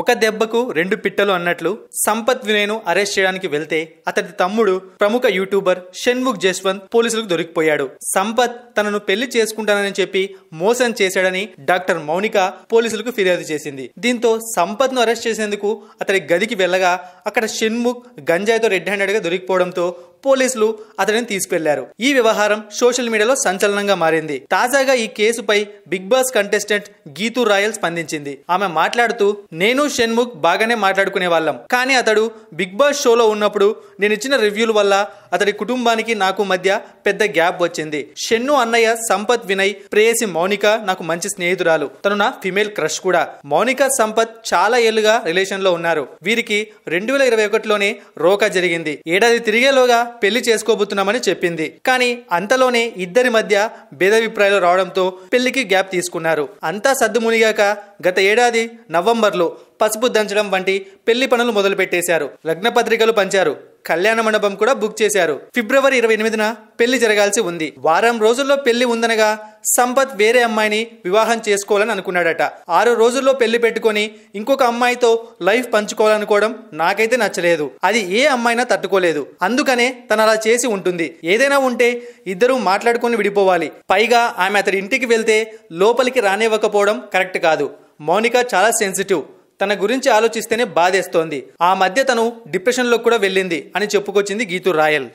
ఒక దెబ్బకు రెండు పిట్టలు అన్నట్లు సంపత్ వినయ్ను అరెస్ట్ చేయడానికి వెళ్తే అతడి తమ్ముడు ప్రముఖ యూట్యూబర్ షణ్ముఖ్ జస్వంత్ పోలీసులకు దొరికిపోయాడు. సంపత్ తనను పెళ్లి చేసుకుంటానని చెప్పి మోసం చేశాడని డాక్టర్ మౌనిక పోలీసులకు ఫిర్యాదు చేసింది. దీంతో సంపత్ ను అరెస్ట్ చేసేందుకు అతడి గదికి వెళ్లగా అక్కడ షణ్ముఖ్ గంజాయితో రెడ్ హ్యాండెడ్ గా దొరికిపోవడంతో పోలీసులు అతడిని తీసుకెళ్లారు. ఈ వ్యవహారం సోషల్ మీడియాలో సంచలనంగా మారింది. తాజాగా ఈ కేసుపై Bigg Boss contestant Geethu Royal స్పందించింది. ఆమె మాట్లాడుతూ, నేను షణ్ముఖ్ బాగానే మాట్లాడుకునే వాళ్ళం, కానీ అతడు బిగ్ బాస్ షోలో ఉన్నప్పుడు నేను ఇచ్చిన రివ్యూల వల్ల అతడి కుటుంబానికి నాకు మధ్య పెద్ద గ్యాప్ వచ్చింది. షణ్ను అన్నయ్య సంపత్ వినయ్ ప్రేయసి మౌనిక నాకు మంచి స్నేహితురాలు. తను నా ఫిమేల్ క్రష్ కూడా. మౌనిక సంపత్ చాలా ఏళ్లుగా రిలేషన్ లో ఉన్నారు. వీరికి 2021లోనే రోకా జరిగింది. ఏడాది తిరిగేలోగా పెళ్లి చేసుకోబోతున్నామని చెప్పింది. కానీ అంతలోనే ఇద్దరి మధ్య భేదాభిప్రాయాలు రావడంతో పెళ్లికి గ్యాప్ తీసుకున్నారు. అంతా సద్దుమునిగాక గత ఏడాది నవంబర్లో పసుపు దంచడం వంటి పెళ్లి పనులు మొదలు పెట్టేశారు. లగ్న పత్రికలు పంచారు. కళ్యాణ మండపం కూడా బుక్ చేశారు. ఫిబ్రవరి 28న పెళ్లి జరగాల్సి ఉంది. వారం రోజుల్లో పెళ్లి ఉందనగా సంపత్ వేరే అమ్మాయిని వివాహం చేసుకోవాలని అనుకున్నాడట. 6 రోజుల్లో పెళ్లి పెట్టుకొని ఇంకొక అమ్మాయితో లైఫ్ పంచుకోవాలనుకోవడం నాకైతే నచ్చలేదు. అది ఏ అమ్మాయినా తట్టుకోలేదు. అందుకనే తను అలా చేసి ఉంటుంది. ఏదైనా ఉంటే ఇద్దరు మాట్లాడుకొని విడిపోవాలి. పైగా ఆమె అతడి ఇంటికి వెళ్తే లోపలికి రానివ్వకపోవడం కరెక్ట్ కాదు. మౌనిక చాలా సెన్సిటివ్. తన గురించి ఆలోచిస్తేనే బాధేస్తోంది. ఆ మధ్య తను డిప్రెషన్లో కూడా వెళ్ళింది అని చెప్పుకొచ్చింది గీతూ రాయల్.